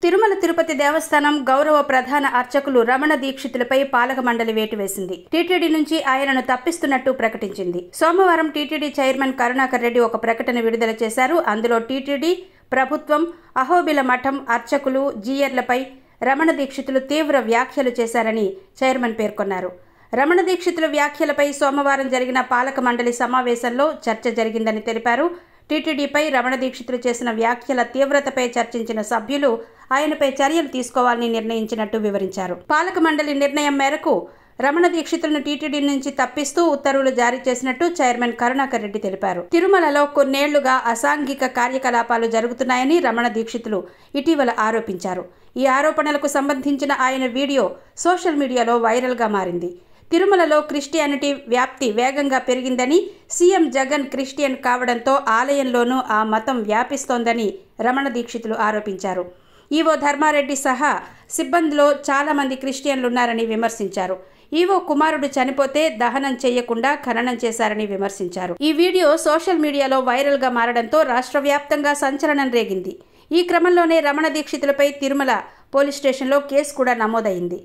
తిరుమల తిరుపతి దేవస్థానం గౌరవ ప్రధాన అర్చకులు రమణ దీక్షితులపై పాలక మండలి వేటు వేసింది. టీటీడీ నుంచి ఆయనను తప్పిస్తున్నట్టు ప్రకటించింది. సోమవారం టీటీడీ చైర్మన్ కరుణాకర్ రెడ్డి ఒక ప్రకటన విడుదల చేశారు. అందులో టీటీడీ, ప్రభుత్వం, అహోబిల మఠం అర్చకులు, జీయర్లపై రమణ దీక్షితులు తీవ్ర వ్యాఖ్యలు చేశారని చైర్మన్ పేర్కొన్నారు. రమణ దీక్షితుల వ్యాఖ్యలపై సోమవారం జరిగిన పాలక మండలి సమావేశంలో చర్చ జరిగిందని తెలిపారు. టీటీడీపై రమణ దీక్షితులు చేసిన వ్యాఖ్యల తీవ్రతపై చర్చించిన సభ్యులు ఆయనపై చర్యలు తీసుకోవాలని నిర్ణయించినట్టు వివరించారు. పాలక మండలి నిర్ణయం మేరకు రమణ దీక్షితులను టీటీడీ నుంచి తప్పిస్తూ ఉత్తర్వులు జారీ చేసినట్టు చైర్మన్ కరుణాకర్ రెడ్డి తెలిపారు. తిరుమలలో కొన్నేళ్లుగా అసాంఘిక కార్యకలాపాలు జరుగుతున్నాయని రమణ దీక్షితులు ఇటీవల ఆరోపించారు. ఈ ఆరోపణలకు సంబంధించిన ఆయన వీడియో సోషల్ మీడియాలో వైరల్గా మారింది. తిరుమలలో క్రిస్టియానిటీ వ్యాప్తి వేగంగా పెరిగిందని, సీఎం జగన్ క్రిస్టియన్ కావడంతో ఆలయంలోనూ ఆ మతం వ్యాపిస్తోందని రమణ దీక్షితులు ఆరోపించారు. ఈవో ధర్మారెడ్డి సహా సిబ్బందిలో చాలా మంది క్రిస్టియన్లున్నారని విమర్శించారు. ఈవో కుమారుడు చనిపోతే దహనం చేయకుండా ఖననం చేశారని విమర్శించారు. ఈ వీడియో సోషల్ మీడియాలో వైరల్గా మారడంతో రాష్ట్ర వ్యాప్తంగా సంచలనం రేగింది. ఈ క్రమంలోనే రమణ దీక్షితులపై తిరుమల పోలీస్ స్టేషన్లో కేసు కూడా నమోదైంది.